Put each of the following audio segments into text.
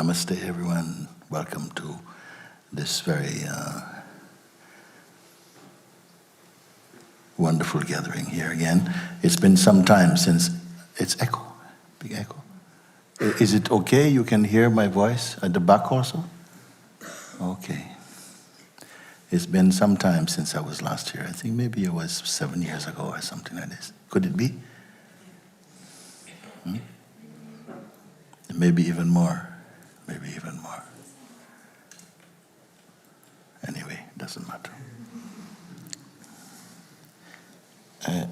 Namaste, everyone. Welcome to this very wonderful gathering here again. It's been some time since it's echo, big echo. Is it okay? You can hear my voice at the back also? Okay. It's been some time since I was last here. I think maybe it was 7 years ago or something like this. Could it be? Maybe even more. Maybe even more. Anyway, doesn't matter.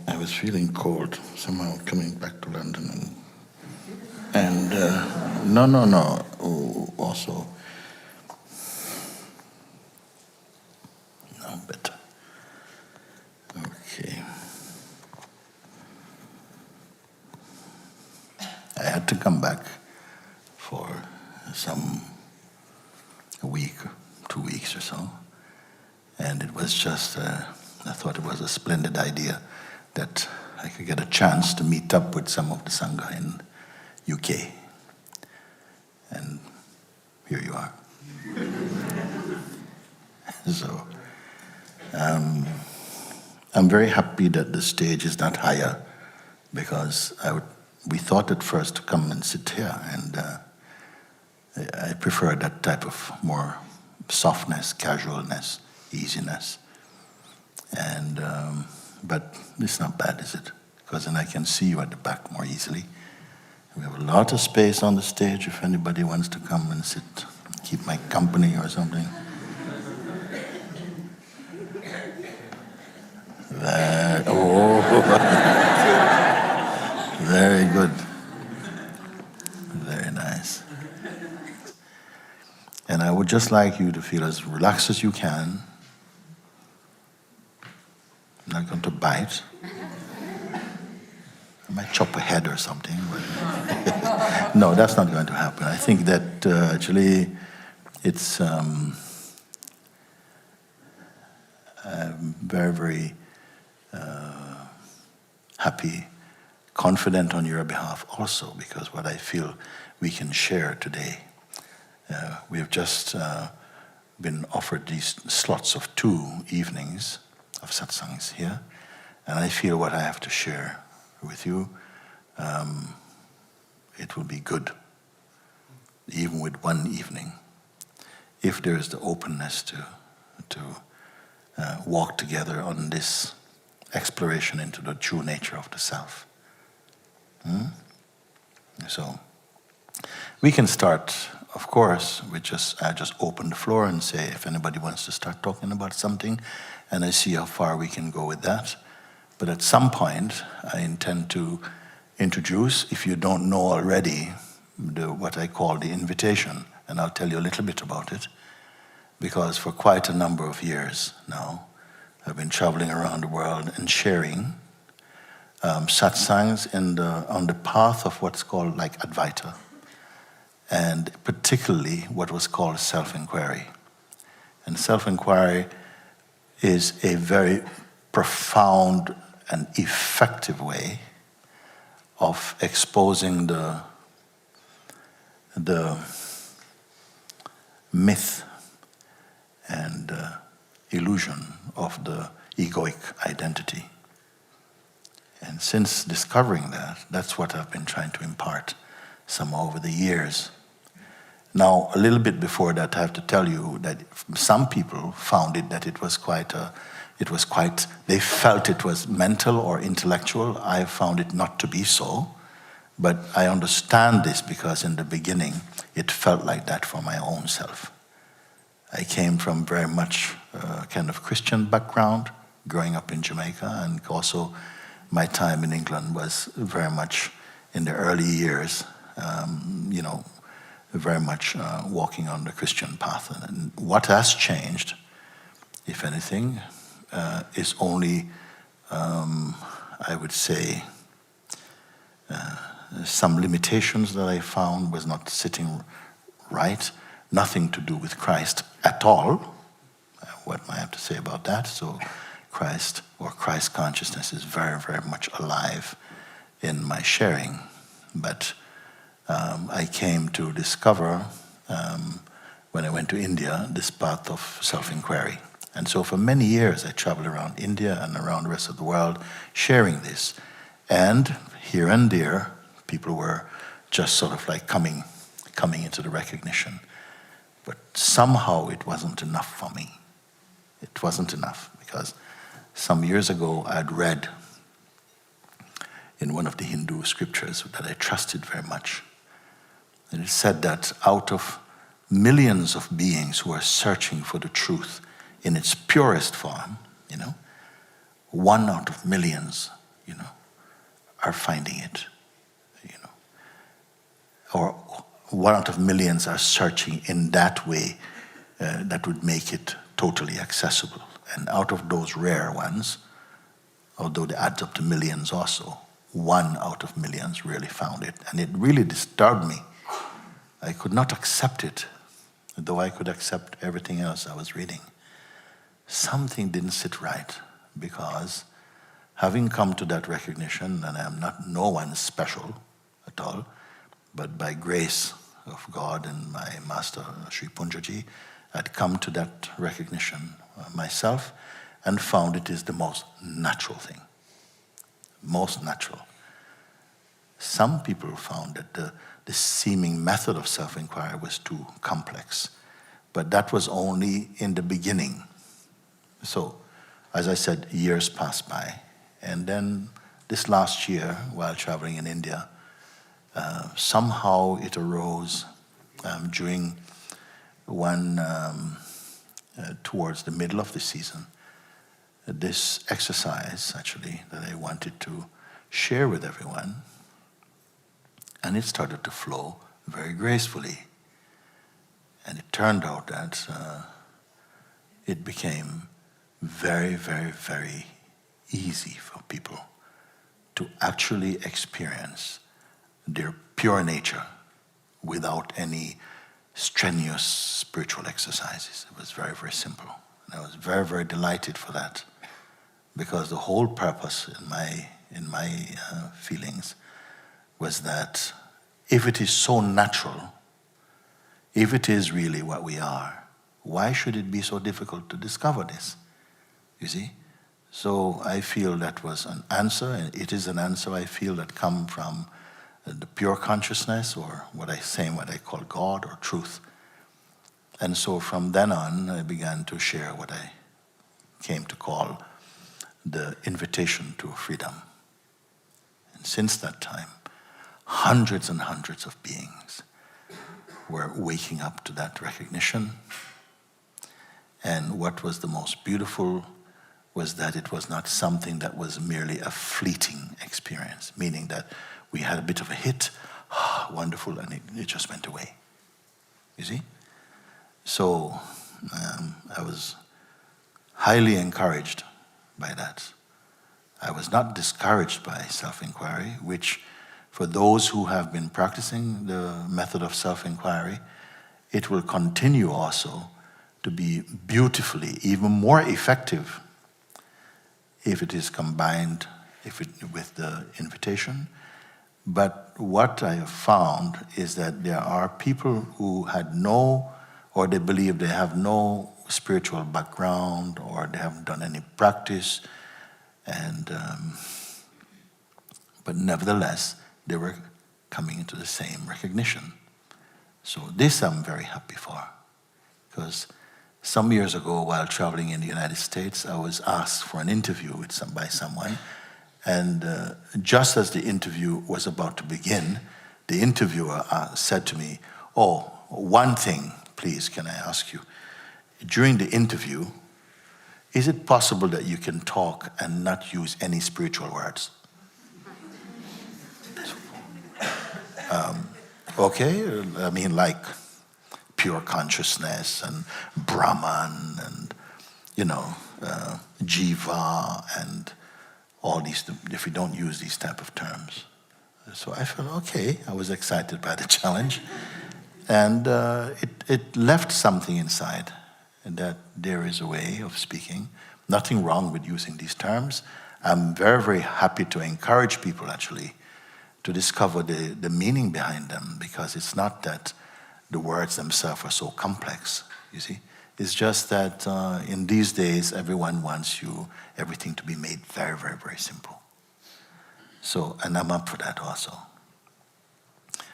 I was feeling cold somehow coming back to London, and no. Also, no, better. Okay. I had to come back for a week, 2 weeks or so, and it was just, I thought it was a splendid idea that I could get a chance to meet up with some of the Sangha in UK, and here you are. So, I'm very happy that the stage is not higher, because we thought at first to come and sit here, and I prefer that type of more softness, casualness, easiness. And but it's not bad, is it? Because then I can see you at the back more easily. We have a lot of space on the stage if anybody wants to come and sit, keep my company or something. Very good. Very nice. And I would just like you to feel as relaxed as you can. I'm not going to bite. I might chop a head or something. But no, that's not going to happen. I think that actually it's I'm very, very happy, confident on your behalf also, because what I feel we can share today. We have just been offered these slots of 2 evenings of satsangs here, and I feel what I have to share with you, it will be good, even with 1 evening, if there is the openness to walk together on this exploration into the true nature of the self. So we can start, of course, I just open the floor and say if anybody wants to start talking about something, and I see how far we can go with that. But at some point, I intend to introduce, if you don't know already, what I call the invitation, and I'll tell you a little bit about it, because for quite a number of years now, I've been traveling around the world and sharing satsangs on the path of what's called like Advaita, and particularly what was called self-inquiry. And self-inquiry is a very profound and effective way of exposing the myth and illusion of the egoic identity. And since discovering that, that's what I've been trying to impart some over the years. Now, a little bit before that, I have to tell you that some people found it that they felt it was mental or intellectual. I found it not to be so, but I understand this because in the beginning, it felt like that for my own self. I came from very much kind of Christian background, growing up in Jamaica, and also my time in England was very much in the early years, very much walking on the Christian path. And what has changed, if anything, is only, I would say, some limitations that I found was not sitting right, nothing to do with Christ at all. What I have to say about that? So Christ or Christ consciousness is very, very much alive in my sharing. But I came to discover when I went to India, this path of self-inquiry. And so for many years, I traveled around India and around the rest of the world sharing this. And here and there, people were just sort of like coming into the recognition. But somehow it wasn't enough for me. It wasn't enough because some years ago I'd read in one of the Hindu scriptures that I trusted very much. And it said that out of millions of beings who are searching for the truth in its purest form, one out of millions, are finding it, or one out of millions are searching in that way that would make it totally accessible. And out of those rare ones, although they add up to millions also, one out of millions really found it. And it really disturbed me. I could not accept it, though I could accept everything else I was reading. Something didn't sit right, because having come to that recognition, and I am not no one special at all, but by grace of God and my master, Sri Punjaji, I'd come to that recognition myself and found it is the most natural thing. Most natural. Some people found that the seeming method of self-inquiry was too complex, but that was only in the beginning. So, as I said, years passed by, and then this last year, while traveling in India, somehow it arose during one, towards the middle of the season, this exercise, actually, that I wanted to share with everyone, and it started to flow very gracefully. And it turned out that it became very, very, very easy for people to actually experience their pure nature without any strenuous spiritual exercises. It was very, very simple. And I was very, very delighted for that, because the whole purpose in my feelings was that if it is so natural, if it is really what we are, why should it be so difficult to discover this? You see? So I feel that was an answer, and it is an answer I feel that come from the pure consciousness, or what I call God or truth. And so from then on, I began to share what I came to call the invitation to freedom. And since that time, hundreds and hundreds of beings were waking up to that recognition. And what was the most beautiful was that it was not something that was merely a fleeting experience, meaning that we had a bit of a hit, wonderful, and it just went away. You see? So I was highly encouraged by that. I was not discouraged by self-inquiry, which for those who have been practicing the method of self-inquiry, it will continue also to be beautifully, even more effective if it is combined with the invitation. But what I have found is that there are people who had no, or they believe they have no spiritual background, or they haven't done any practice, and but nevertheless, they were coming into the same recognition. So this I'm very happy for, because some years ago, while traveling in the United States, I was asked for an interview by someone, and just as the interview was about to begin, the interviewer said to me, "Oh, one thing, please, can I ask you? During the interview, is it possible that you can talk and not use any spiritual words?" Okay, I mean, like pure consciousness and Brahman and, Jiva and all these, if we don't use these type of terms. So I felt, okay, I was excited by the challenge. And it left something inside, that there is a way of speaking. Nothing wrong with using these terms. I'm very, very happy to encourage people, actually, to discover the meaning behind them, because it's not that the words themselves are so complex, you see. It's just that in these days, everyone wants everything to be made very, very, very simple. So, and I'm up for that also.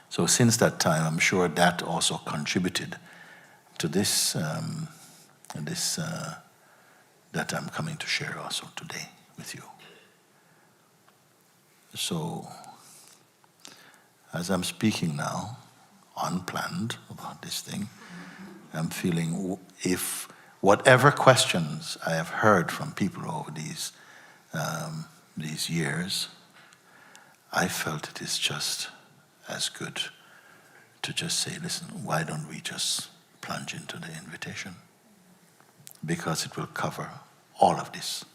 So since that time, I'm sure that also contributed to this, that I'm coming to share also today with you. So, as I'm speaking now, unplanned about this thing, I'm feeling if whatever questions I have heard from people over these years, I felt it is just as good to just say, listen, why don't we just plunge into the invitation? Because it will cover all of this.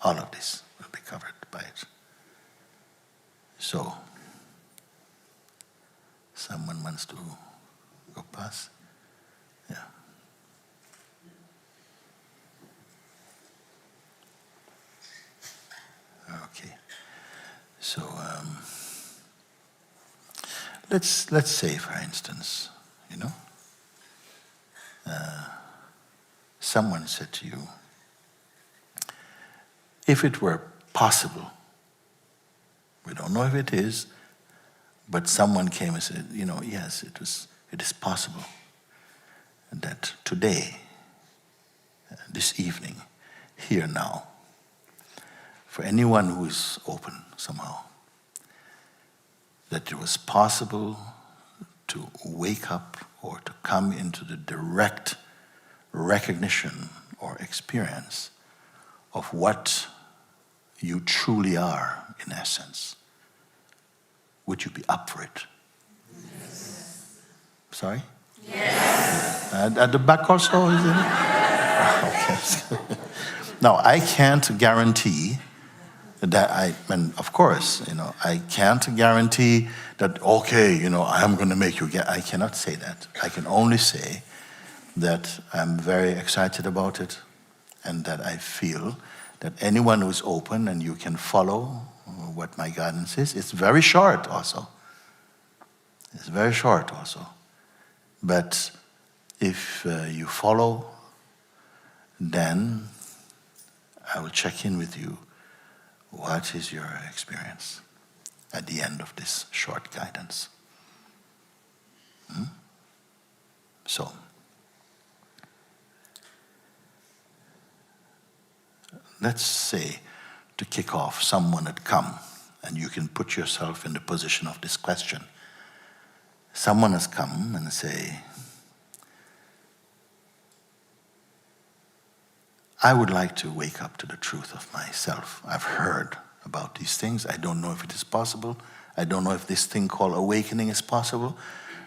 All of this will be covered by it. So, someone wants to go past? Yeah. Okay. So, let's say, for instance, someone said to you, if it were possible, we don't know if it is, but someone came and said, yes, it is possible that today, this evening, here now, for anyone who is open somehow, that it was possible to wake up or to come into the direct recognition or experience of what you truly are in essence. Would you be up for it? Yes. Sorry? Yes. At the back also, is it? Okay. Now, I can't guarantee that and of course, I can't guarantee that, okay, I am going to make you get, I cannot say that. I can only say that I'm very excited about it and that I feel that anyone who is open and you can follow what my guidance is, it's very short also. It's very short also. But if you follow, then I will check in with you. What is your experience at the end of this short guidance? So, let's say, to kick off, someone had come, and you can put yourself in the position of this question. Someone has come and say, I would like to wake up to the truth of myself. I've heard about these things. I don't know if it is possible. I don't know if this thing called awakening is possible,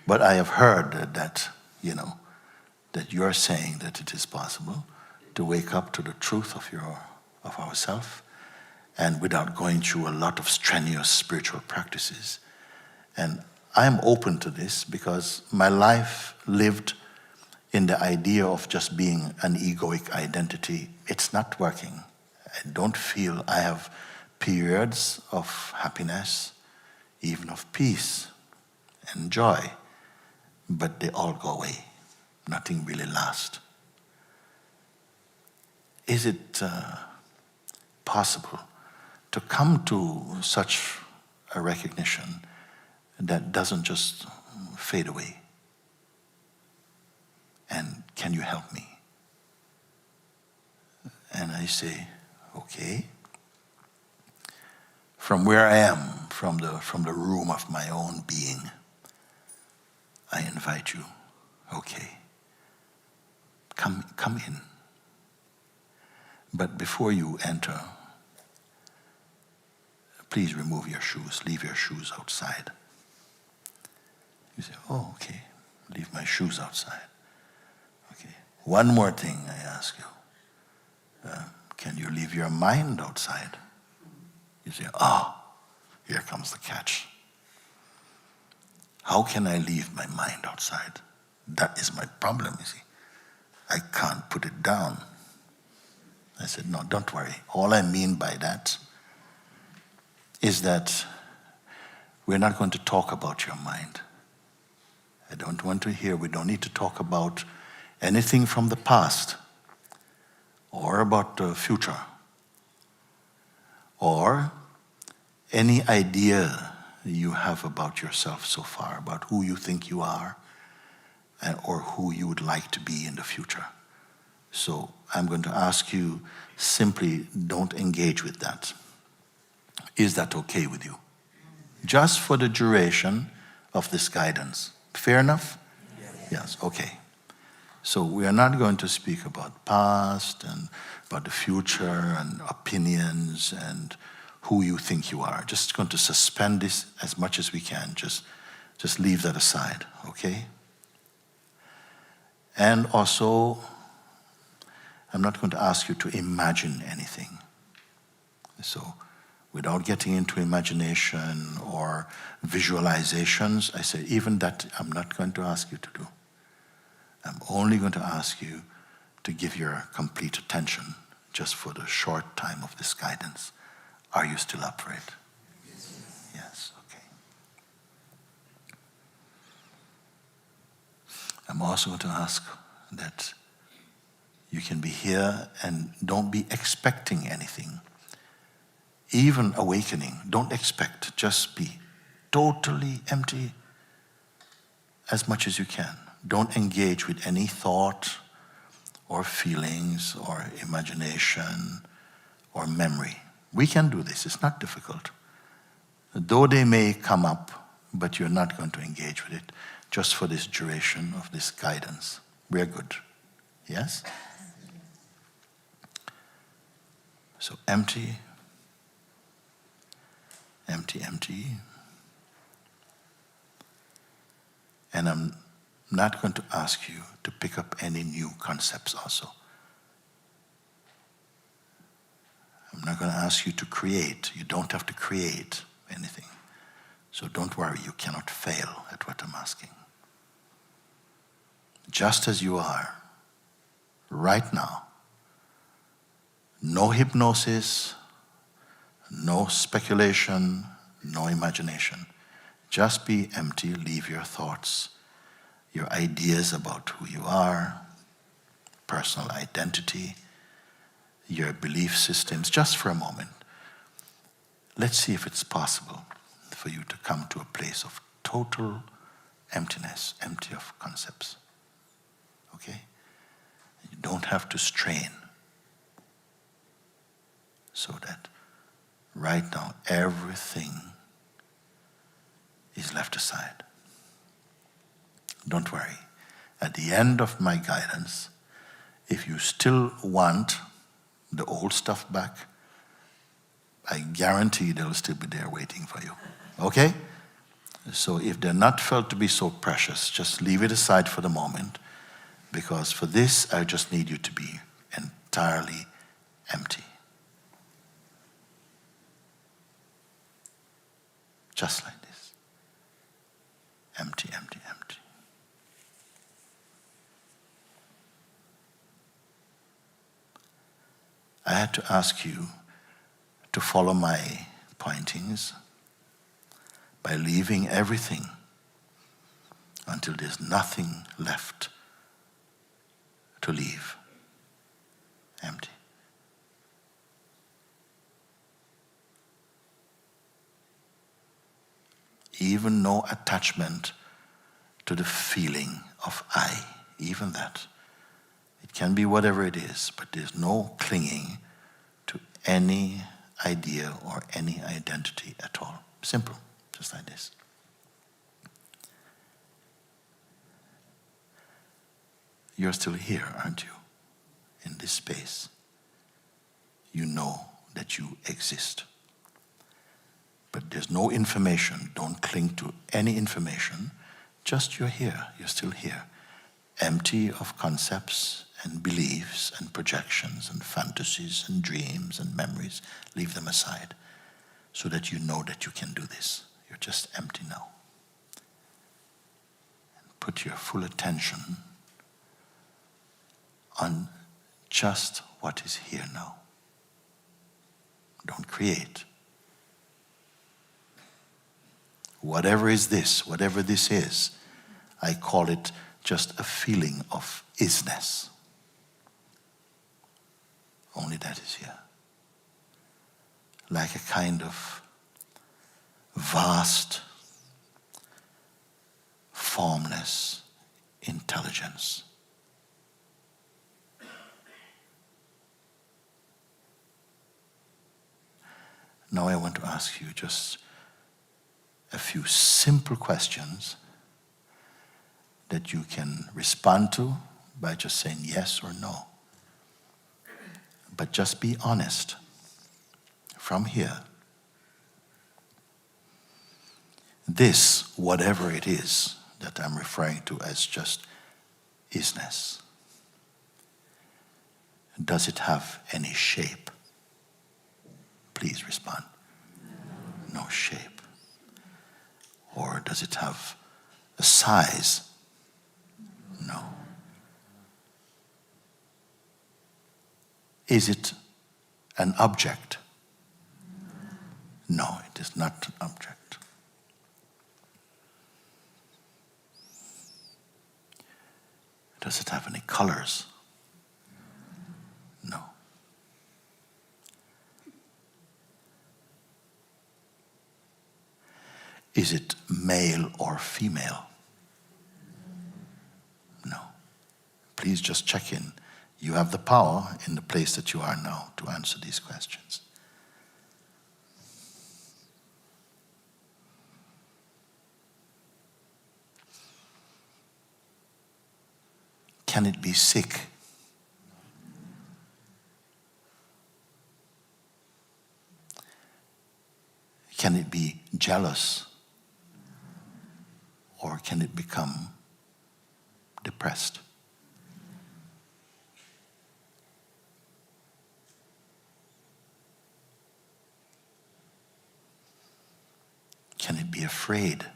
but I have heard that you're saying that it is possible to wake up to the truth of ourself, and without going through a lot of strenuous spiritual practices. And I'm open to this because my life lived in the idea of just being an egoic identity. It's not working. I don't feel I have periods of happiness, even of peace and joy, but they all go away. Nothing really lasts. Is it possible to come to such a recognition that doesn't just fade away? And can you help me? And I say, okay. From where I am, from the room of my own being, I invite you. Okay. Come in. But before you enter, please remove your shoes. Leave your shoes outside. You say, oh, okay. Leave my shoes outside. Okay. One more thing I ask you. Can you leave your mind outside? You say, here comes the catch. How can I leave my mind outside? That is my problem, you see. I can't put it down. I said, no, don't worry. All I mean by that is that we're not going to talk about your mind. I don't want to hear, we don't need to talk about anything from the past or about the future or any idea you have about yourself so far, about who you think you are or who you would like to be in the future. So I'm going to ask you simply don't engage with that. Is that okay with you? Just for the duration of this guidance. Fair enough? Yes, okay. So we are not going to speak about past and about the future and opinions and who you think you are. Just going to suspend this as much as we can. Just leave that aside, okay? And also, I'm not going to ask you to imagine anything. So without getting into imagination or visualizations, I say even that I'm not going to ask you to do. I'm only going to ask you to give your complete attention just for the short time of this guidance. Are you still up for it? Yes, okay. I'm also going to ask that you can be here and don't be expecting anything. Even awakening, don't expect, just be totally empty as much as you can. Don't engage with any thought or feelings or imagination or memory. We can do this, it's not difficult. Though they may come up, but you're not going to engage with it just for this duration of this guidance. We're good. Yes? So empty, empty, empty. And I'm not going to ask you to pick up any new concepts also. I'm not going to ask you to create. You don't have to create anything. So don't worry, you cannot fail at what I'm asking. Just as you are, right now. No hypnosis, no speculation, no imagination. Just be empty, leave your thoughts, your ideas about who you are, personal identity, your belief systems, just for a moment. Let's see if it's possible for you to come to a place of total emptiness, empty of concepts. Okay? You don't have to strain. So that right now everything is left aside. Don't worry. At the end of my guidance, if you still want the old stuff back, I guarantee they'll still be there waiting for you. Okay? So if they're not felt to be so precious, just leave it aside for the moment, because for this, I just need you to be entirely empty. Just like this. Empty, empty, empty. I had to ask you to follow my pointings by leaving everything until there's nothing left to leave. Empty. Even no attachment to the feeling of I, even that. It can be whatever it is, but there's no clinging to any idea or any identity at all. Simple, just like this. You're still here, aren't you? In this space. You know that you exist. But there's no information. Don't cling to any information. Just you're here. You're still here. Empty of concepts and beliefs and projections and fantasies and dreams and memories. Leave them aside so that you know that you can do this. You're just empty now. And put your full attention on just what is here now. Don't create. Whatever is this, whatever this is, I call it just a feeling of isness. Only that is here. Like a kind of vast, formless intelligence. Now I want to ask you just a few simple questions that you can respond to by just saying yes or no. But just be honest. From here, this, whatever it is that I'm referring to as just isness, does it have any shape? Please respond. No shape. Or does it have a size? No. Is it an object? No, it is not an object. Does it have any colors? No. Is it male or female? No. Please just check in. You have the power in the place that you are now to answer these questions. Can it be sick? Can it be jealous? Or can it become depressed? Can it be afraid?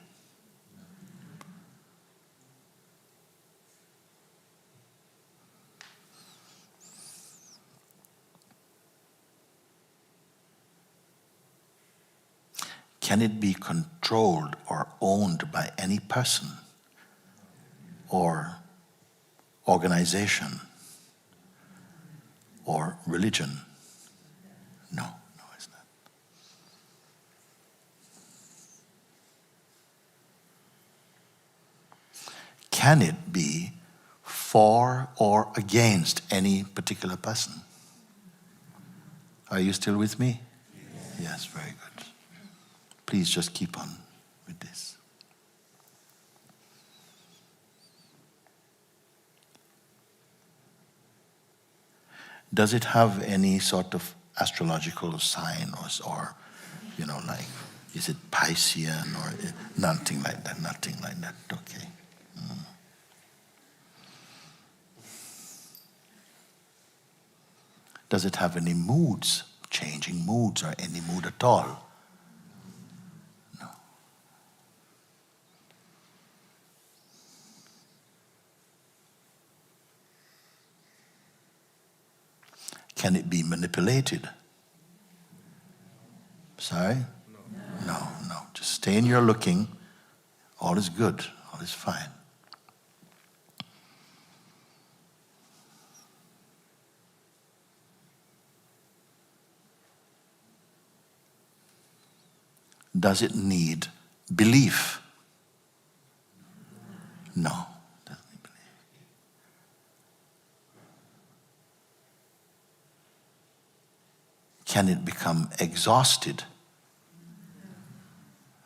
Can it be controlled or owned by any person or organization or religion? No, it's not. Can it be for or against any particular person? Are you still with me? Yes, very good. Please just keep on with this. Does it have any sort of astrological sign or like, is it Piscean or nothing like that? Nothing like that. Okay. Does it have any moods, changing moods or any mood at all? No. Can it be manipulated? Sorry? No. Just stay in your looking. All is good. All is fine. Does it need belief? No. Doesn't need belief. Can it become exhausted?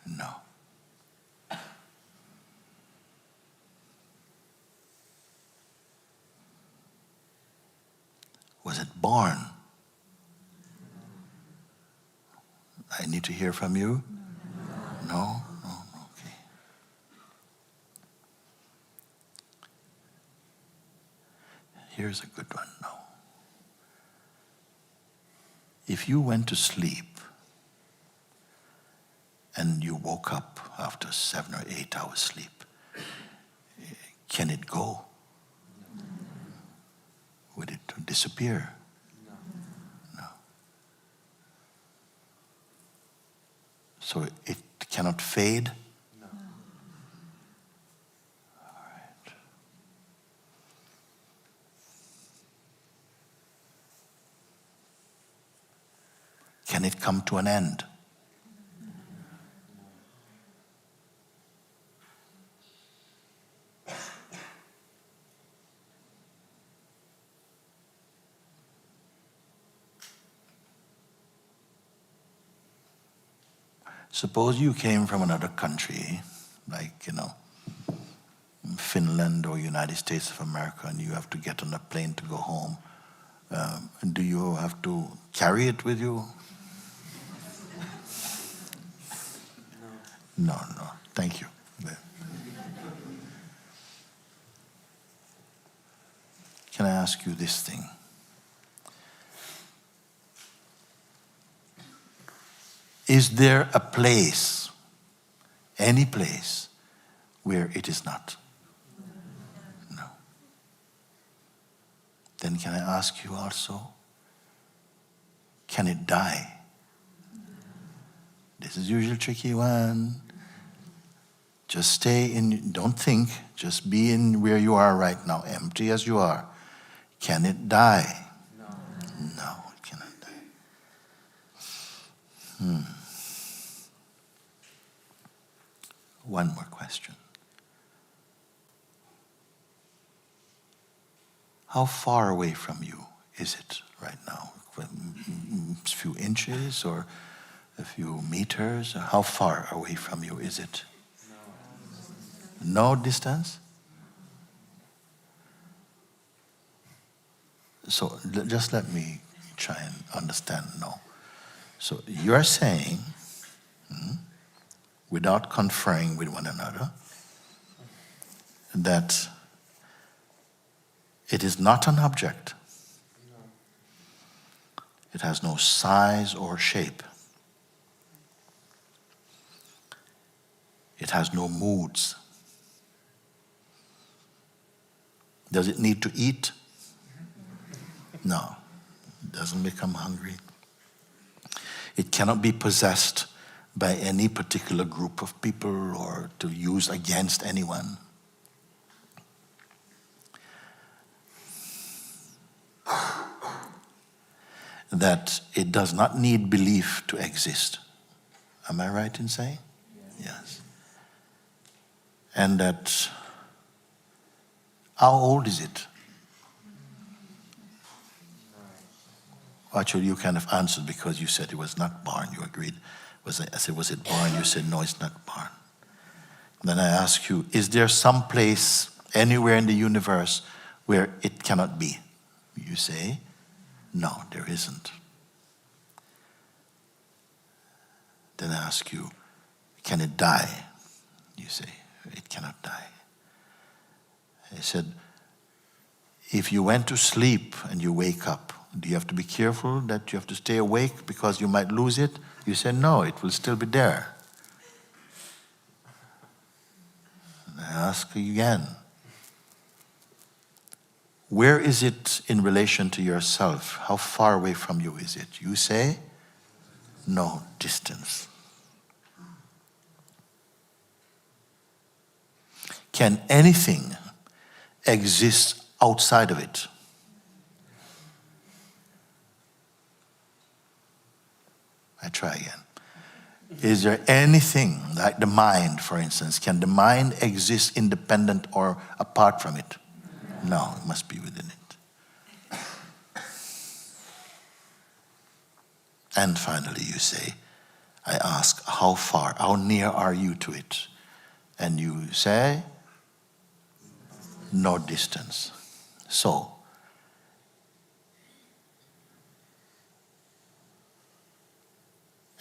No. Was it born? I need to hear from you. No? Okay. Here's a good one. No. If you went to sleep and you woke up after 7 or 8 hours sleep, can it go? Would it disappear? No. So it cannot fade? can it come to an end? Suppose you came from another country, like, Finland or United States of America, and you have to get on a plane to go home. Do you have to carry it with you? No. Thank you. Can I ask you this thing? Is there a place, any place, where it is not? No. Then can I ask you also, can it die? This is usually a tricky one. Just stay in, don't think, just be in where you are right now, empty as you are. Can it die? No, it cannot die. One more question. How far away from you is it right now? A few inches or a few meters? Or how far away from you is it? No distance? So just let me try and understand now. So you're saying, without conferring with one another, that it is not an object. It has no size or shape. It has no moods. Does it need to eat? No. It doesn't become hungry. It cannot be possessed by any particular group of people or to use against anyone. That it does not need belief to exist. Am I right in saying? Yes. And that, how old is it? Actually, you kind of answered because you said it was not born. You agreed. I said, was it born? You said, no, it's not born. Then I ask you, is there some place anywhere in the universe where it cannot be? You say, no, there isn't. Then I ask you, can it die? You say, it cannot die. I said, if you went to sleep and you wake up, do you have to be careful that you have to stay awake because you might lose it? You say, no, it will still be there. And I ask you again, where is it in relation to yourself? How far away from you is it? You say, no distance. Can anything exist outside of it? I try again. Is there anything, like the mind, for instance, can the mind exist independent or apart from it? No, it must be within it. And finally you say, I ask, how far, how near are you to it? And you say, no distance. So,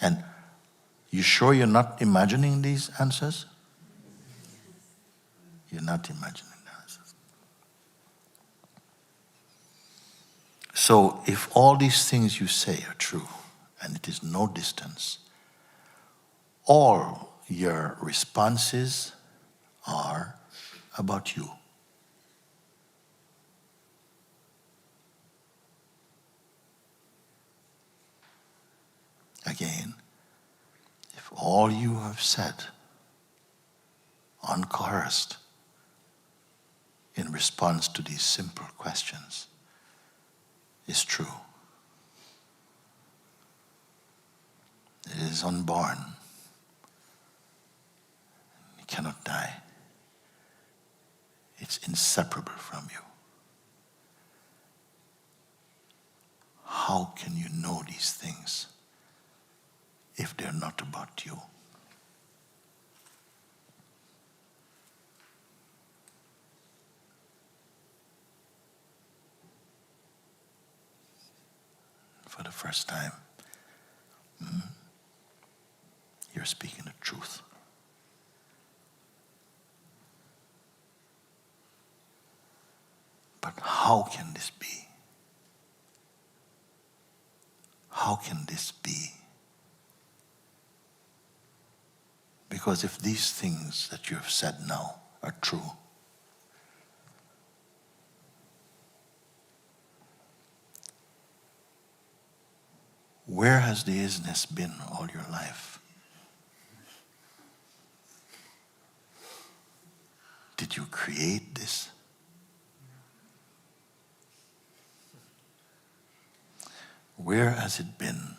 and you sure you're not imagining these answers? You're not imagining the answers. So if all these things you say are true, and it is no distance, all your responses are about you. Again, if all you have said, uncoerced, in response to these simple questions is true, is unborn. He cannot die. It's inseparable from you. How can you know these things if they're not about you? For the first time, you're speaking the truth. But how can this be? How can this be? Because if these things that you have said now are true, where has the isness been all your life? Did you create this? Where has it been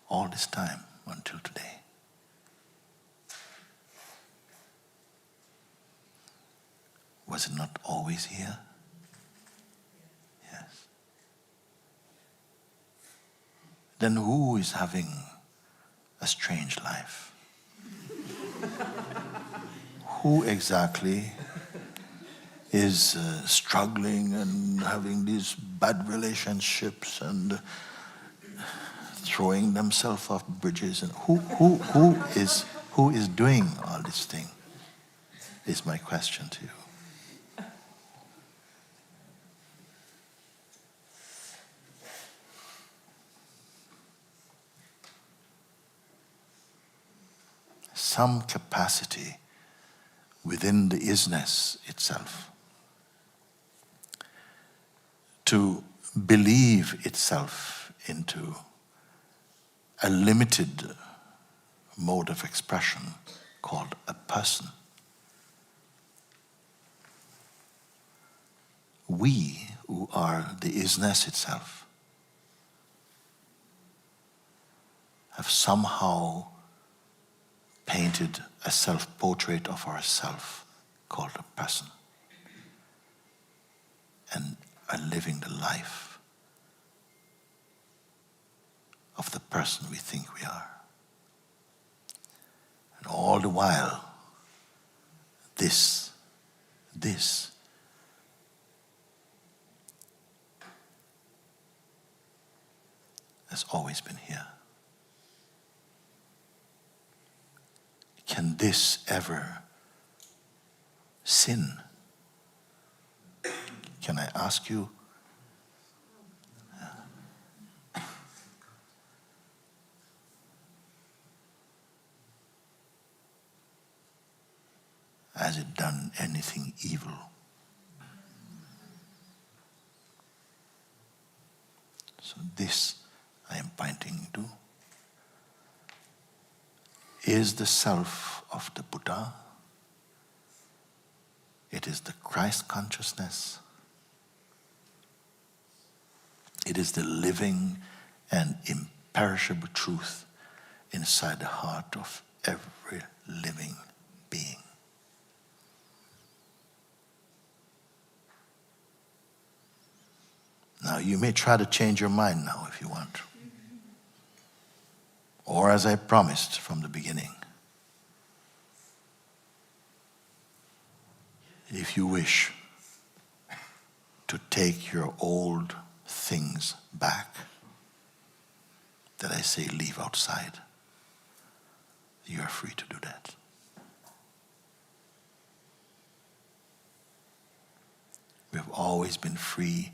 all this time until today? Was it not always here? Yes. Then who is having a strange life? Who exactly is struggling and having these bad relationships and throwing themselves off bridges? And who is doing all this thing? Is my question to you. Some capacity within the isness itself to believe itself into a limited mode of expression called a person. We, who are the isness itself, have somehow painted a self-portrait of ourselves called a person and are living the life of the person we think we are. And all the while, this has always been here. Can this ever sin? Can I ask you? Has it done anything evil? So this I am pointing to is the self of the Buddha. It is the Christ consciousness. It is the living and imperishable truth inside the heart of every living being. Now, you may try to change your mind now if you want. Or as I promised from the beginning, if you wish to take your old things back that I say leave outside, you are free to do that. We have always been free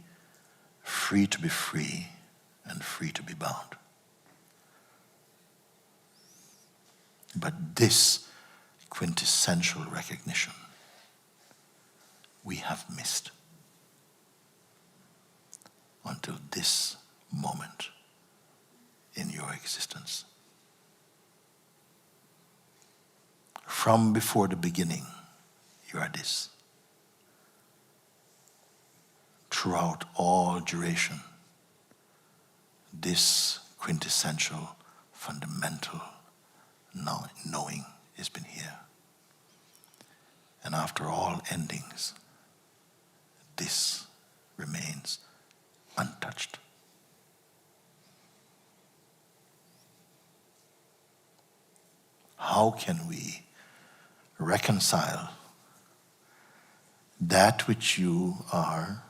to be free, and free to be bound. But this quintessential recognition we have missed until this moment in your existence. From before the beginning, you are this. Throughout all duration, this quintessential fundamental knowing has been here. And after all endings, this remains untouched. How can we reconcile that which you are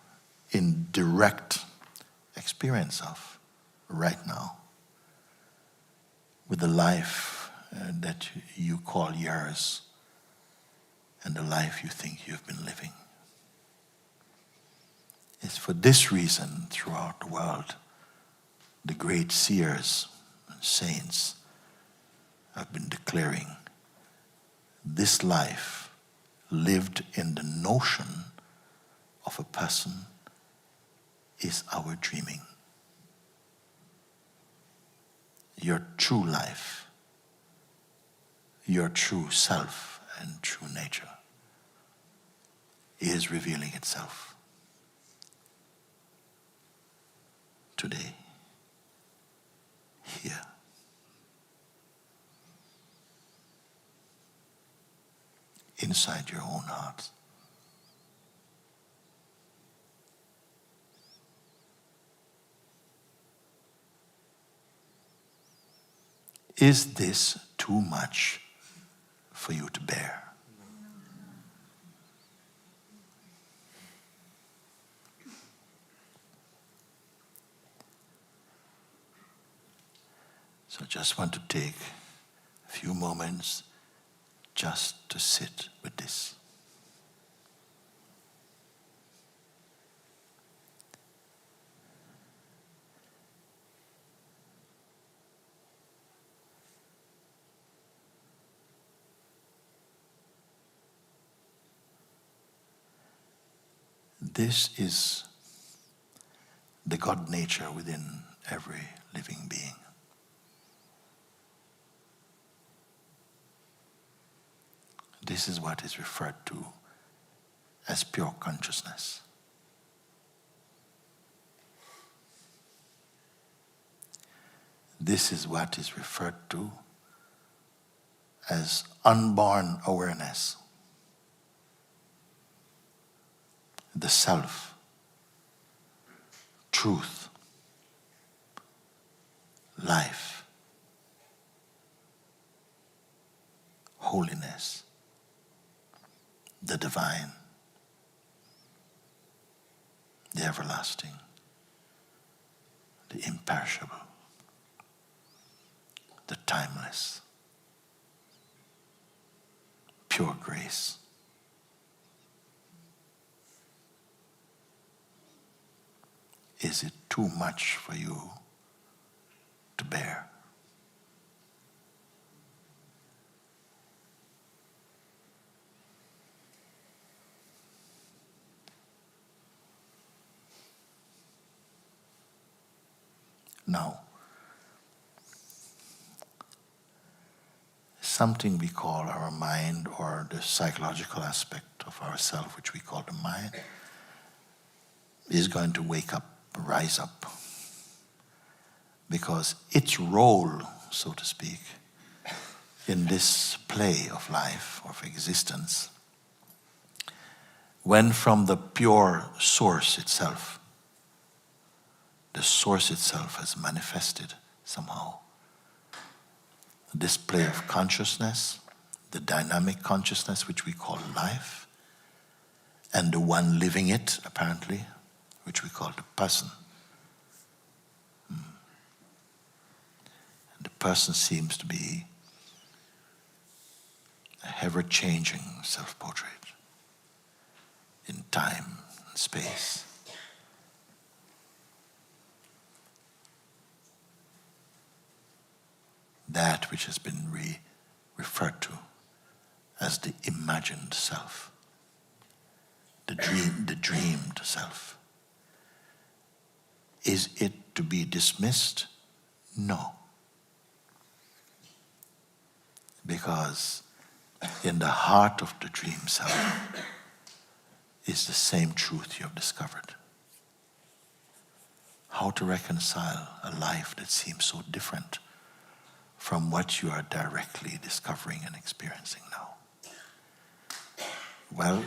in direct experience of right now with the life that you call yours and the life you think you've been living? It's for this reason throughout the world the great seers and saints have been declaring this life lived in the notion of a person is our dreaming. Your true life, your true self and true nature is revealing itself today, here. Inside your own heart. Is this too much for you to bear? So I just want to take a few moments just to sit with this. This is the God nature within every living being. This is what is referred to as pure consciousness. This is what is referred to as unborn awareness. The self, truth, life, holiness, the divine, the everlasting, the imperishable, the timeless, pure grace. Is it too much for you to bear? Now, something we call our mind, or the psychological aspect of ourself, which we call the mind, is going to rise up. Because its role, so to speak, in this play of life, of existence, when from the pure source itself, the source itself has manifested somehow. This play of consciousness, the dynamic consciousness which we call life, and the one living it, apparently, which we call the person. And the person seems to be a ever-changing self-portrait in time and space. That which has been referred to as the imagined self, the dreamed self. Is it to be dismissed? No. Because in the heart of the dream self is the same truth you have discovered. How to reconcile a life that seems so different from what you are directly discovering and experiencing now? Well,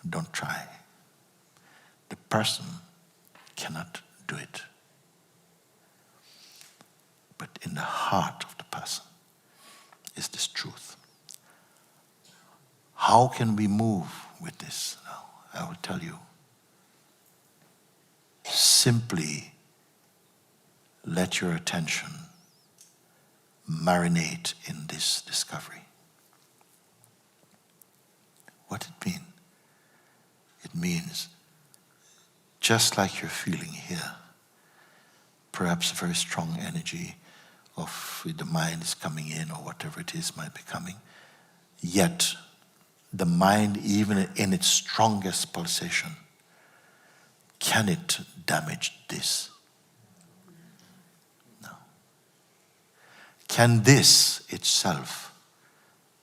don't try. The person cannot do it. But in the heart of the person is this truth. How can we move with this now? I will tell you. Simply let your attention marinate in this discovery. What it mean? It means just like you're feeling here, perhaps a very strong energy of the mind is coming in or whatever it is might be coming, yet the mind, even in its strongest pulsation, can it damage this? No. Can this itself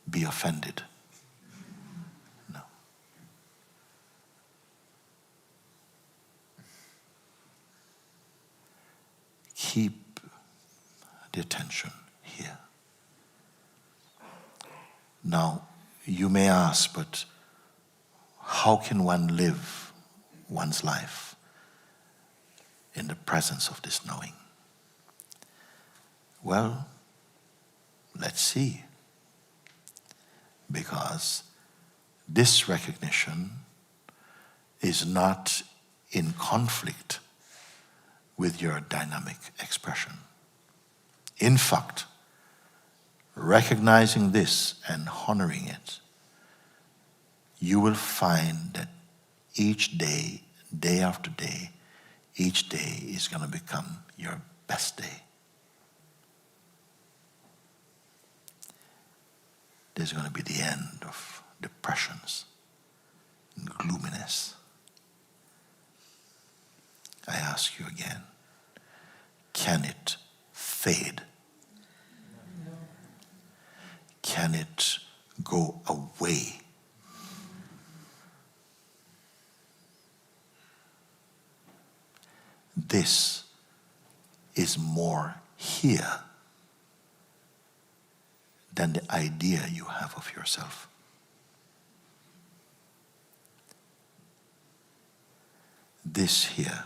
be offended? No. Keep the attention here. Now, you may ask, but how can one live one's life in the presence of this knowing? Well, let's see. Because this recognition is not in conflict with your dynamic expression. In fact, recognizing this and honoring it, you will find that each day, day after day, each day is going to become your best day. There's going to be the end of depressions and gloominess. I ask you again, can it fade? Can it go away? This is more here than the idea you have of yourself. This here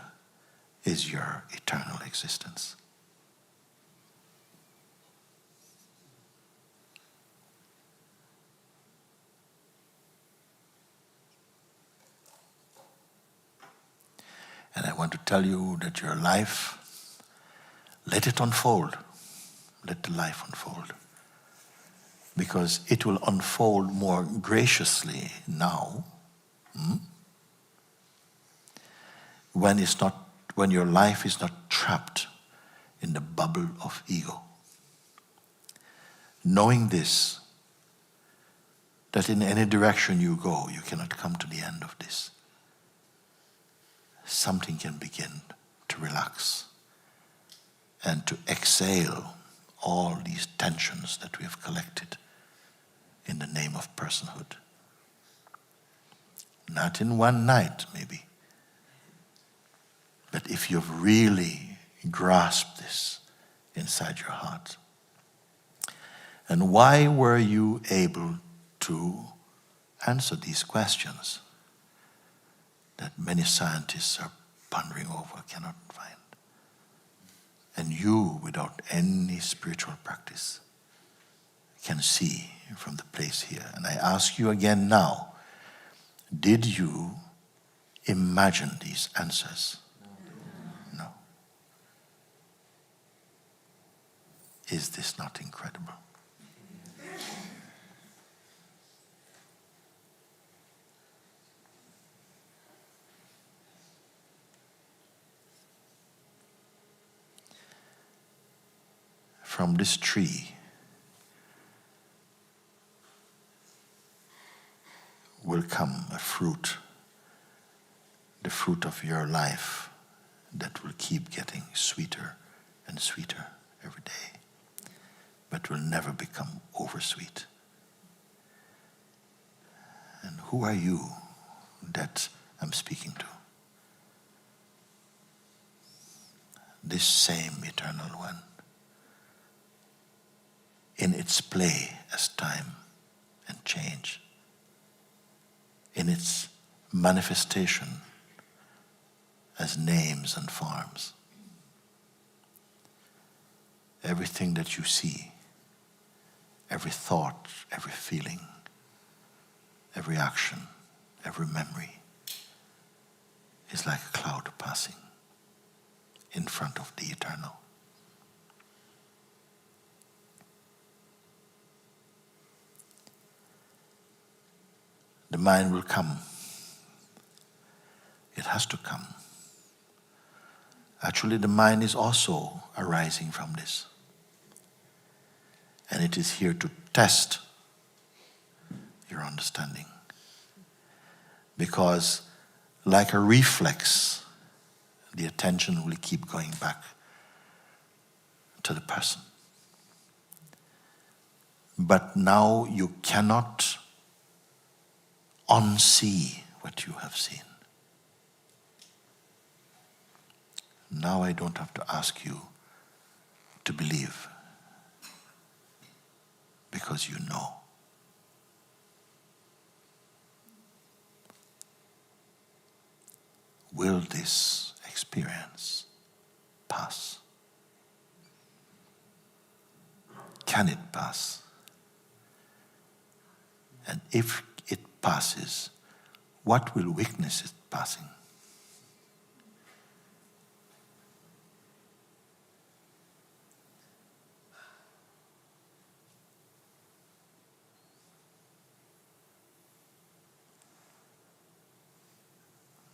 is your eternal existence. And I want to tell you that your life, let it unfold. Let the life unfold. Because it will unfold more graciously now. When your life is not trapped in the bubble of ego. Knowing this, that in any direction you go, you cannot come to the end of this. Something can begin to relax and to exhale all these tensions that we have collected in the name of personhood. Not in one night, maybe. But if you've really grasped this inside your heart. And why were you able to answer these questions that many scientists are pondering over, cannot find? And you, without any spiritual practice, can see from the place here. And I ask you again now, did you imagine these answers? No. Is this not incredible? From this tree will come a fruit, the fruit of your life that will keep getting sweeter and sweeter every day, but will never become oversweet. And who are you that I'm speaking to? This same eternal one in its play as time and change, in its manifestation as names and forms. Everything that you see, every thought, every feeling, every action, every memory is like a cloud passing in front of the eternal. The mind will come. It has to come. Actually, the mind is also arising from this. And it is here to test your understanding. Because like a reflex, the attention will keep going back to the person. But now you cannot unsee what you have seen. Now I don't have to ask you to believe, because you know. Will this experience pass? Can it pass? And if it passes, what will witness it passing?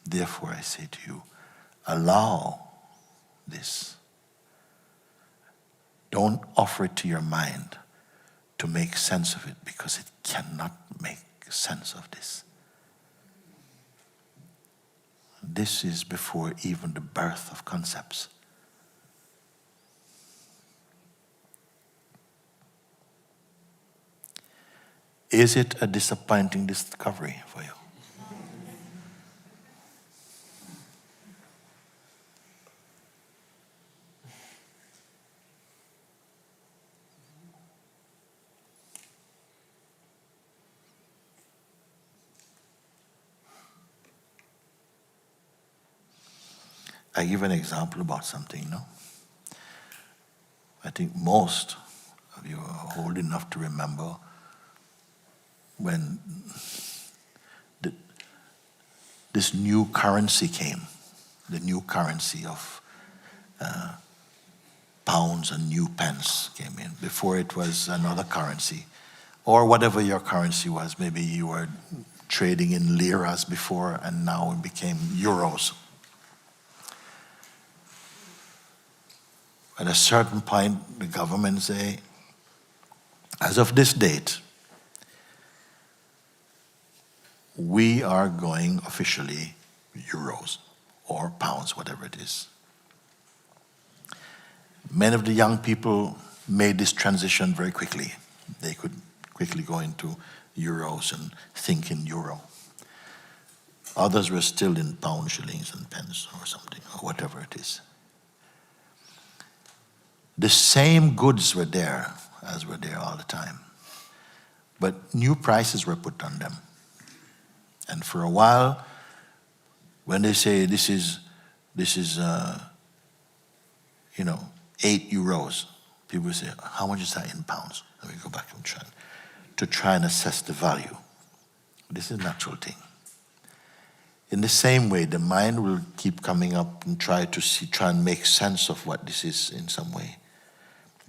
Therefore, I say to you, allow this. Don't offer it to your mind to make sense of it, because it cannot make sense of this. This is before even the birth of concepts. Is it a disappointing discovery for you? I give an example about something, no? I think most of you are old enough to remember when this new currency came, the new currency of pounds and new pence came in. Before it was another currency, or whatever your currency was. Maybe you were trading in liras before, and now it became euros. At a certain point, the government say, as of this date, we are going officially euros or pounds, whatever it is. Many of the young people made this transition very quickly. They could quickly go into euros and think in euro. Others were still in pound, shillings, and pence or something, or whatever it is. The same goods were there as were there all the time, but new prices were put on them. And for a while, when they say this is 8 euros, people say, how much is that in pounds? And we go back and try and assess the value. This is a natural thing. In the same way, the mind will keep coming up and try and make sense of what this is in some way.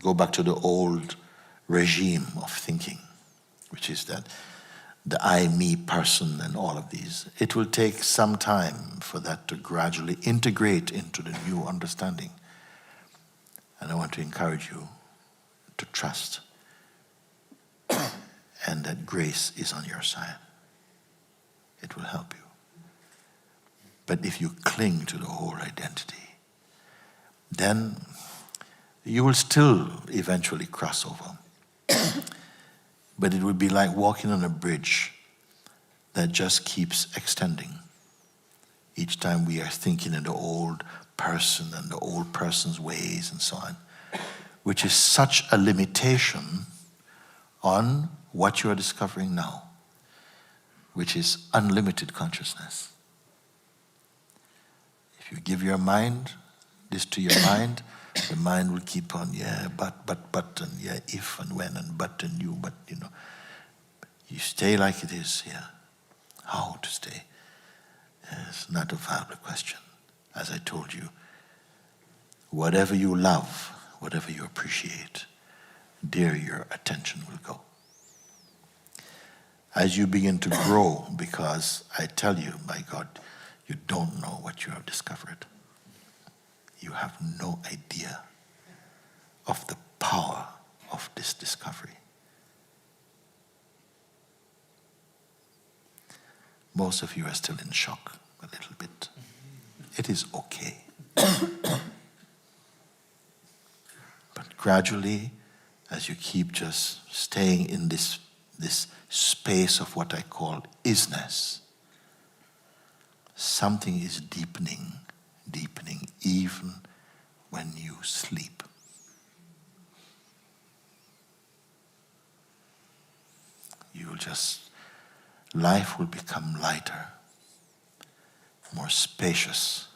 Go back to the old regime of thinking, which is that the I, me person and all of these. It will take some time for that to gradually integrate into the new understanding. And I want to encourage you to trust and that grace is on your side. It will help you. But if you cling to the whole identity, then you will still eventually cross over. But it would be like walking on a bridge that just keeps extending. Each time we are thinking in the old person and the old person's ways and so on, which is such a limitation on what you are discovering now, which is unlimited consciousness. If you give your mind this to your mind, the mind will keep on, yeah, but, and yeah, if and when and but and you, but, you know. You stay like it is here. How to stay? It's not a viable question. As I told you, whatever you love, whatever you appreciate, there your attention will go. As you begin to grow, because I tell you, my God, you don't know what you have discovered. You have no idea of the power of this discovery. Most of you are still in shock a little bit. It is okay. But gradually, as you keep just staying in this space of what I call isness, something is deepening even when you sleep. Life will become lighter, more spacious,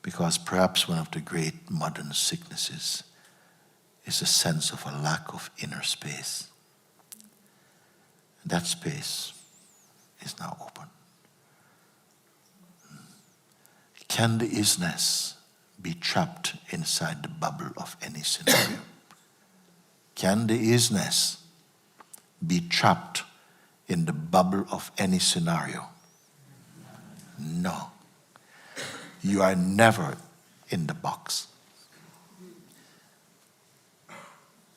because perhaps one of the great modern sicknesses is a sense of a lack of inner space. That space is now open. Can the isness be trapped inside the bubble of any scenario? Can the isness be trapped in the bubble of any scenario? No. You are never in the box.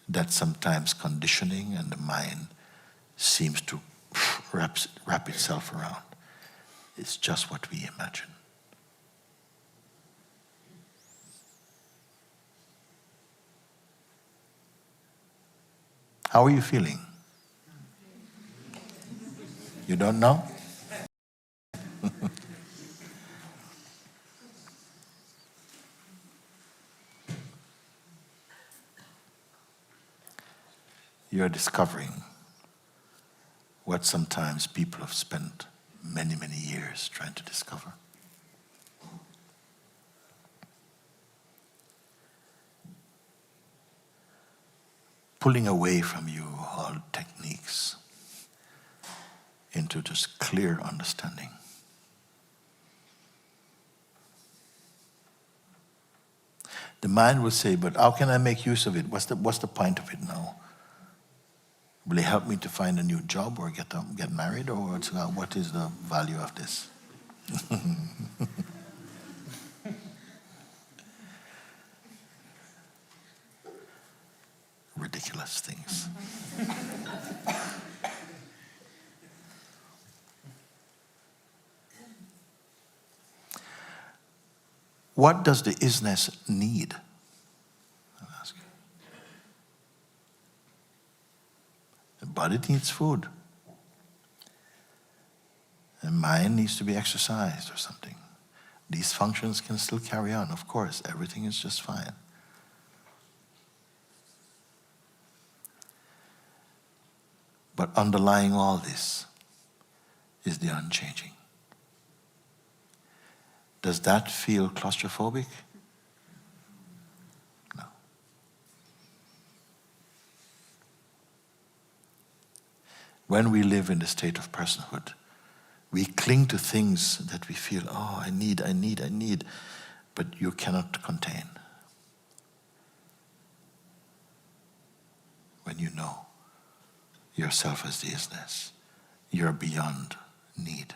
That sometimes conditioning and the mind seems to wrap itself around. It's just what we imagine. How are you feeling? You don't know? You're discovering what sometimes people have spent many, many years trying to discover. Pulling away from you all techniques into just clear understanding. The mind will say, but how can I make use of it? What's the point of it now? Will it help me to find a new job or get married? Or what is the value of this? Ridiculous things. What does the isness need? I'll ask you. The body needs food. The mind needs to be exercised or something. These functions can still carry on, of course. Everything is just fine. But underlying all this is the unchanging. Does that feel claustrophobic? No. When we live in the state of personhood, we cling to things that we feel, oh, I need, but you cannot contain. When you know yourself as the isness, you're beyond need.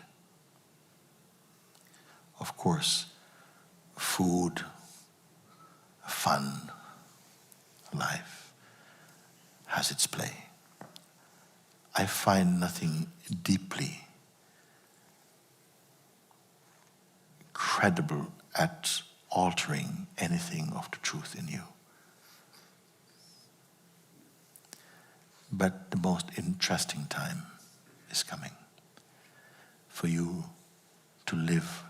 Of course, food, fun, life has its play. I find nothing deeply credible at altering anything of the truth in you. But the most interesting time is coming for you to live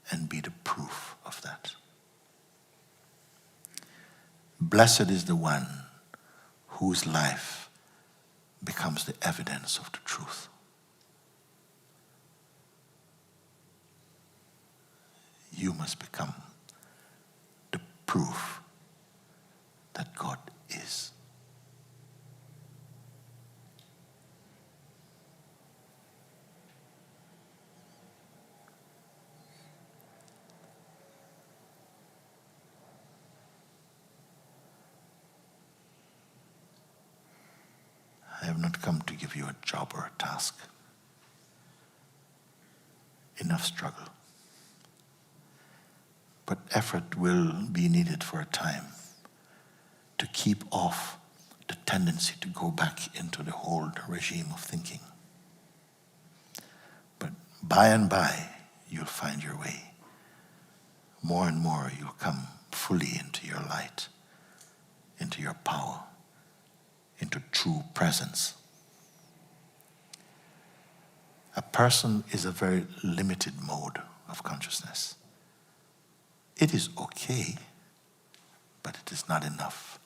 and be the proof of that. Blessed is the one whose life becomes the evidence of the truth. You must become the proof that God is. I have not come to give you a job or a task. Enough struggle. But effort will be needed for a time to keep off the tendency to go back into the old regime of thinking. But by and by, you'll find your way. More and more, you'll come fully into your light, into your power, into true presence. A person is a very limited mode of consciousness. It is okay, but it is not enough.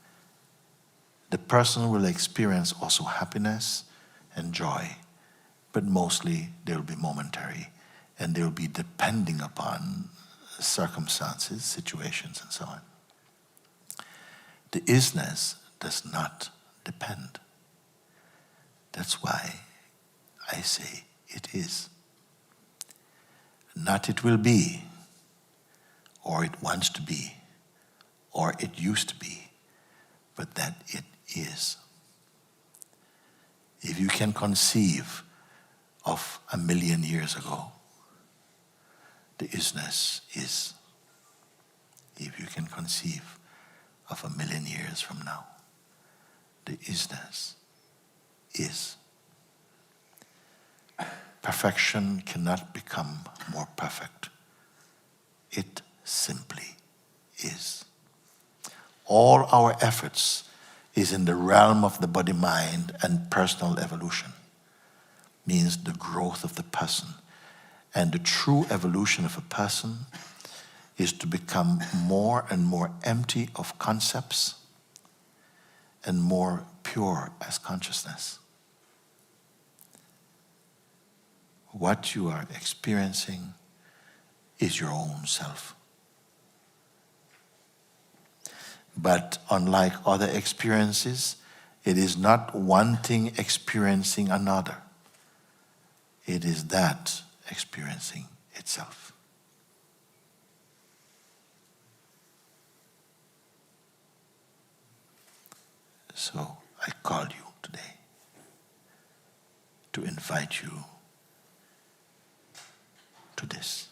The person will experience also happiness and joy, but mostly they will be momentary, and they will be depending upon circumstances, situations, and so on. The isness does not depend. That's why I say it is. Not it will be, or it wants to be, or it used to be, but that it is. If you can conceive of 1,000,000 years ago, the isness is. If you can conceive of 1,000,000 years from now, the isness is. Perfection cannot become more perfect. It simply is. All our efforts is in the realm of the body, mind, and personal evolution. Means the growth of the person. And the true evolution of a person is to become more and more empty of concepts and more pure as consciousness. What you are experiencing is your own self. But unlike other experiences, it is not one thing experiencing another. It is that experiencing itself. So I call you today to invite you to this.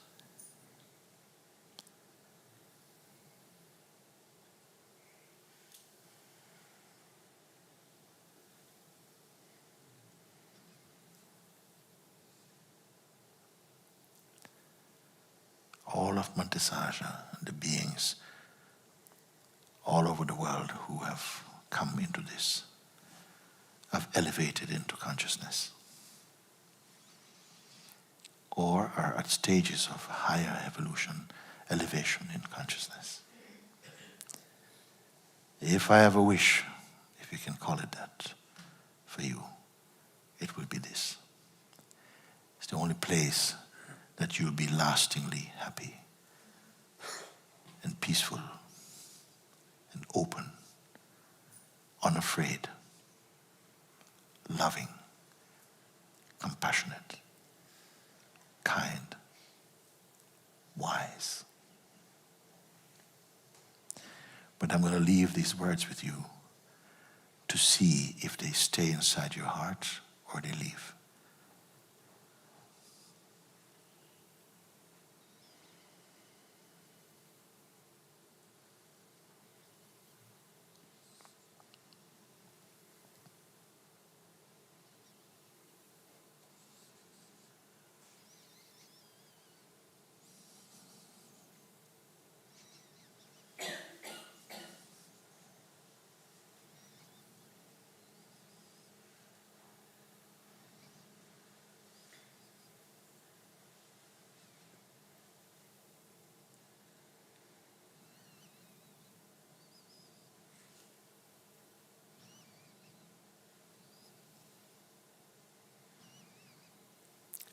All of Montessage, the beings all over the world who have come into this, have elevated into consciousness, or are at stages of higher evolution, elevation in consciousness. If I have a wish, if you can call it that, for you, it will be this. It's the only place that you'll be lastingly happy and peaceful and open, unafraid, loving, compassionate, kind, wise. But I'm going to leave these words with you to see if they stay inside your heart or they leave.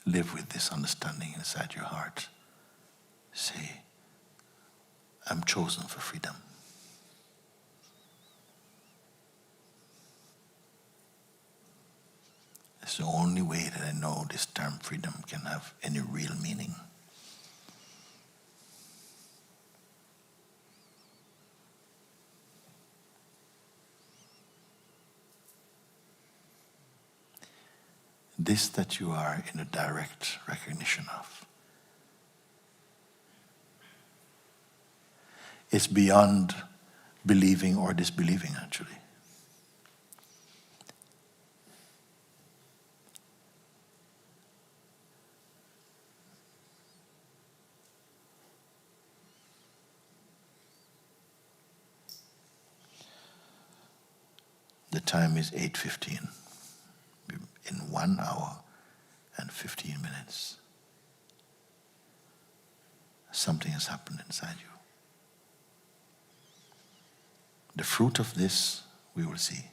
live with this understanding inside your heart. Say, I'm chosen for freedom. It's the only way that I know this term freedom can have any real meaning. This that you are in a direct recognition of is beyond believing or disbelieving, actually. The time is 8:15. In 1 hour and 15 minutes, something has happened inside you. The fruit of this we will see.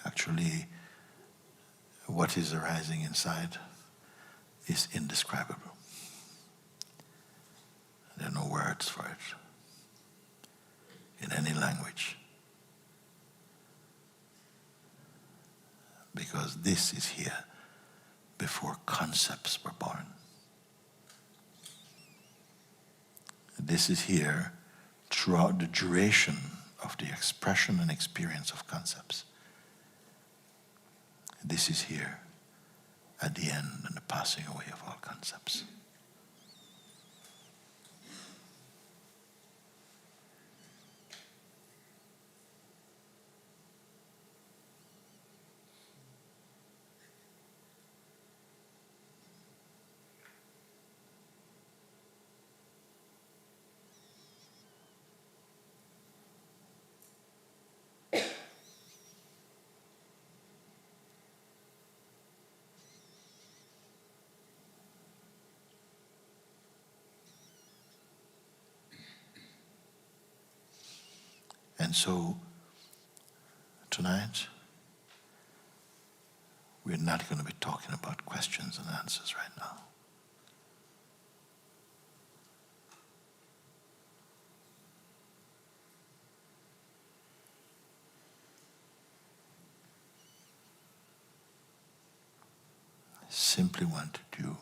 Actually, what is arising inside is indescribable. There are no words for it in any language. Because this is here before concepts were born. This is here throughout the duration of the expression and experience of concepts. This is here at the end and the passing away of all concepts. And so, tonight, we're not going to be talking about questions and answers right now. I simply wanted you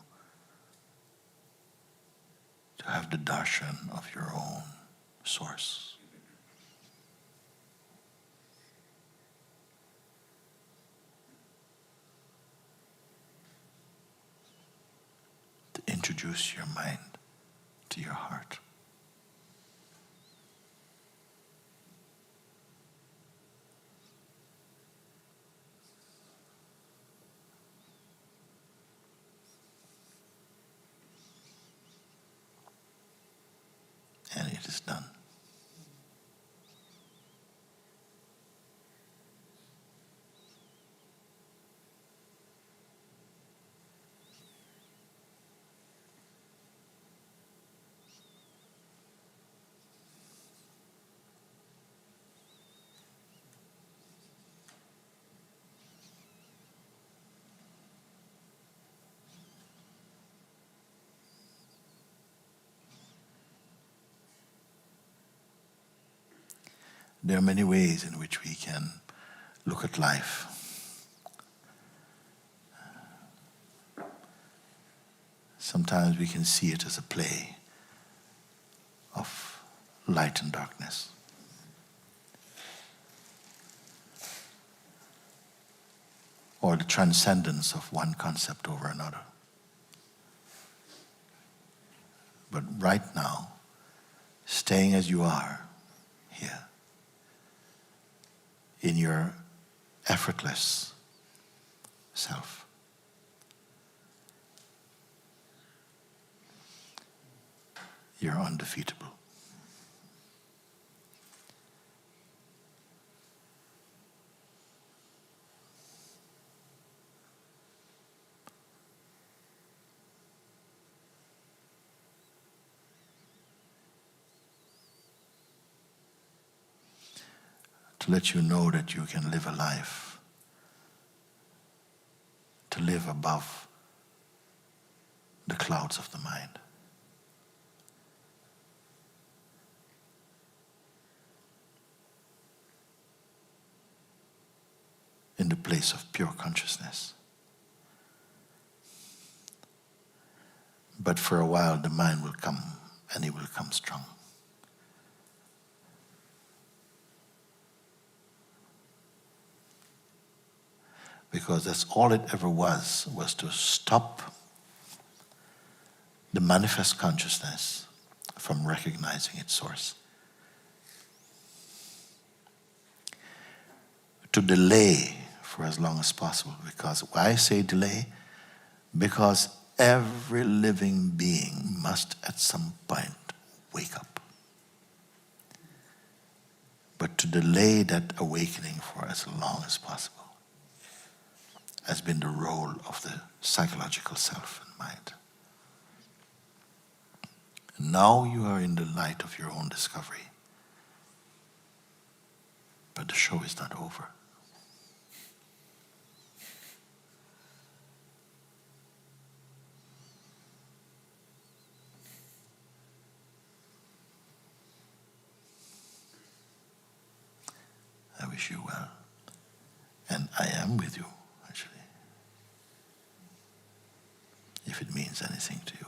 to have the darshan of your own source. To introduce your mind to your heart. And it is done. There are many ways in which we can look at life. Sometimes we can see it as a play of light and darkness. Or the transcendence of one concept over another. But right now, staying as you are here, in your effortless self, you're undefeatable. to let you know that you can live a life, to live above the clouds of the mind. In the place of pure consciousness. But for a while the mind will come, and it will come strong. Because that's all it ever was to stop the manifest consciousness from recognizing its source. To delay for as long as possible. Because why I say delay? Because every living being must at some point wake up. But to delay that awakening for as long as possible has been the role of the psychological self and mind. Now you are in the light of your own discovery. But the show is not over. I wish you well. And I am with you, actually. If it means anything to you.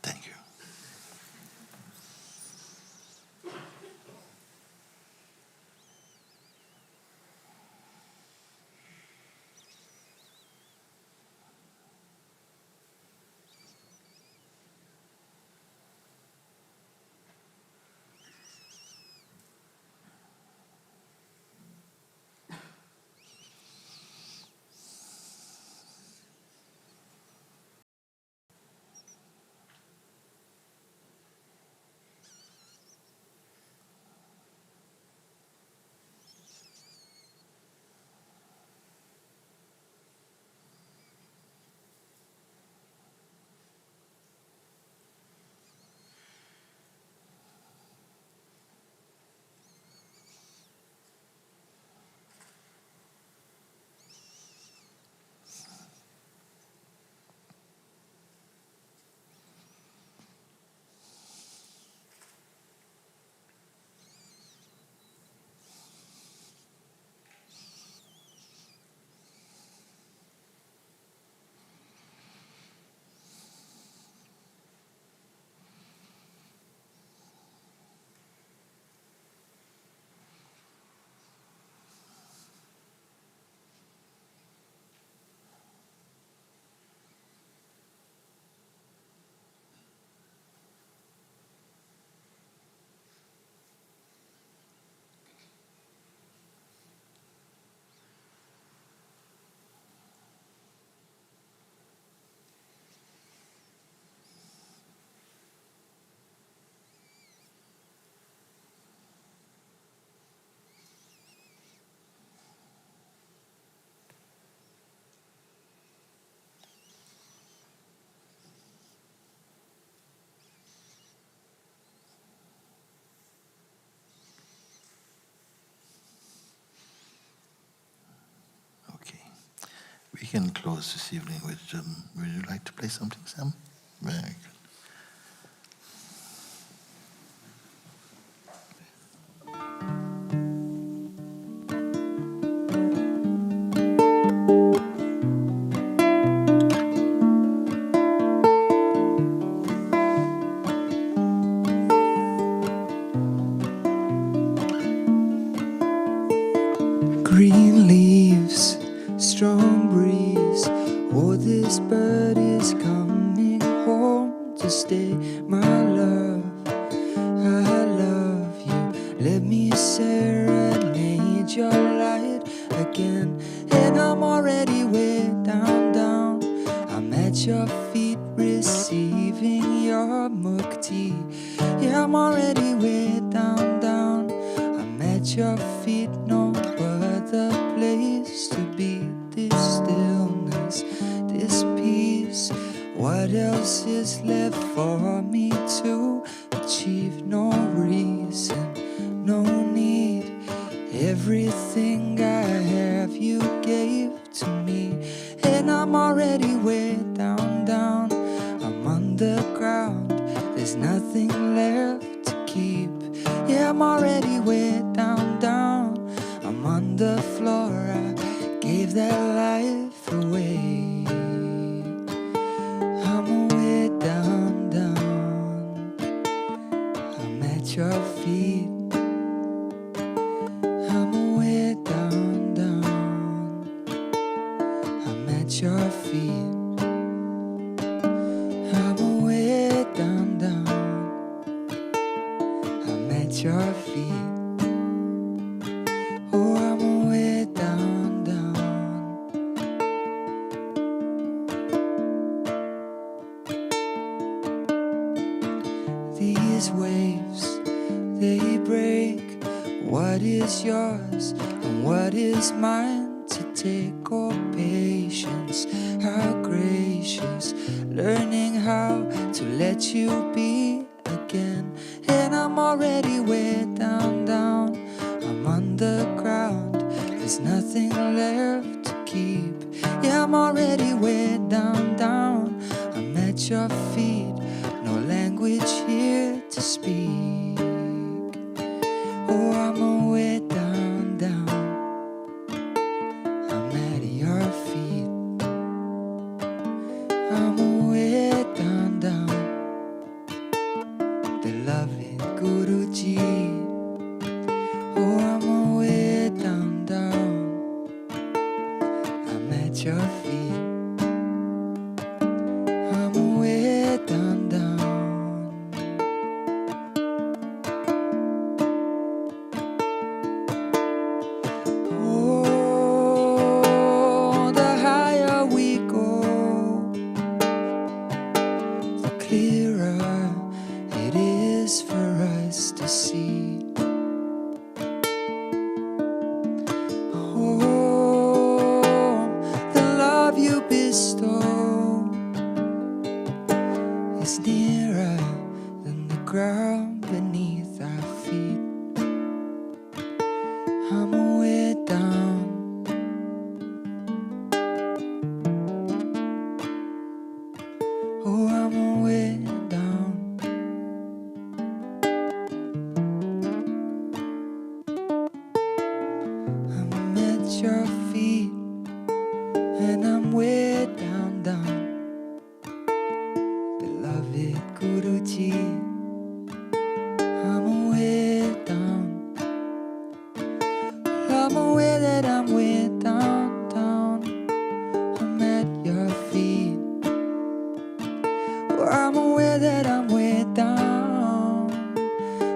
Thank you. We can close this evening with, would you like to play something, Sam? Very good. Green leaves, strong breeze. Oh, this bird is coming home to stay. My love, I love you. Let me serenade your light again. And I'm already way down, down. I'm at your feet receiving your mukti. Yeah, I'm already way down. at your feet, no other place to be. This stillness, this peace, what else is left for me to achieve? No reason, no need. Everything I have you gave to me, and I'm already way down, down. I'm underground, there's nothing left to keep. Yeah, I'm already way down, down. I'm on the floor, I gave that life away. I'm way down, down. I'm at your feet. I'm way down, down. I'm at your feet. I'm way down, down. I'm at your feet. Oh, I'm way down, down. These waves, they break what is yours and what is mine to take. Oh, patience, how gracious, learning how to let you be again. And I'm already way down, down. I'm underground, there's nothing left to keep. Yeah, I'm already way down, down. I'm at your feet, no language here to speak. Oh, I'm way down, down. I'm at your feet. I'm way down, down. Beloved Guruji. Oh, I'm way down, down. I'm at your feet. I'm way down, down. Oh, the higher we go, the clearer it is for us to see. Oh, the love you bestow is nearer than the ground beneath our feet. I'm way down. Oh, I'm way down. I'm at your feet, and I'm way down, down. Beloved Guruji, I'm way down. I'm aware that I'm way down, down. I'm at your feet. Oh, I'm aware that I'm way down.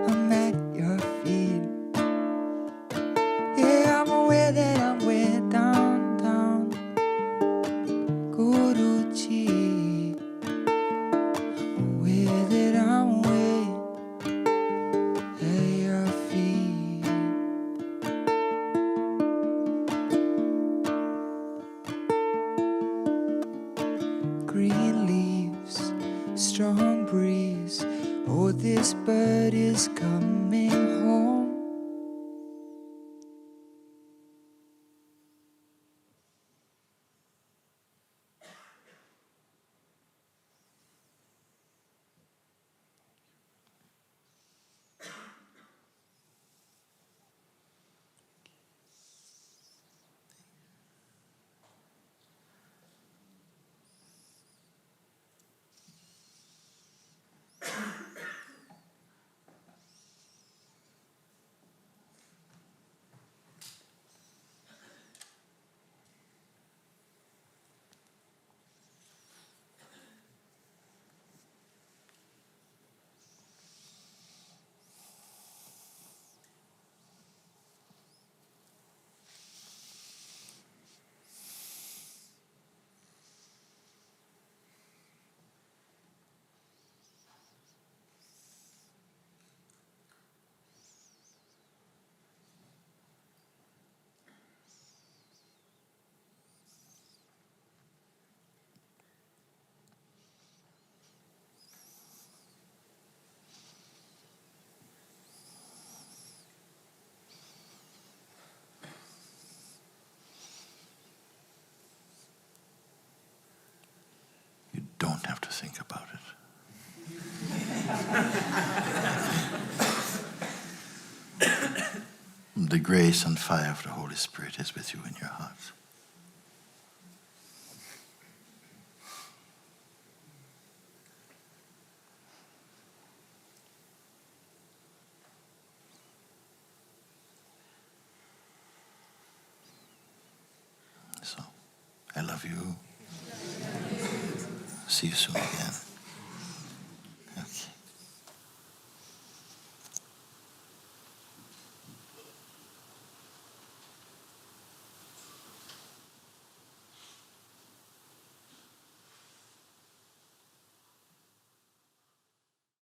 I'm at your feet. Yeah, I'm aware that I'm way down, down. Guruji, I'm aware that I'm way at your feet. Green leaves, strong breeze. Oh, this bird is coming home. think about it. The grace and fire of the Holy Spirit is with you in your hearts. So, I love you. See you soon again.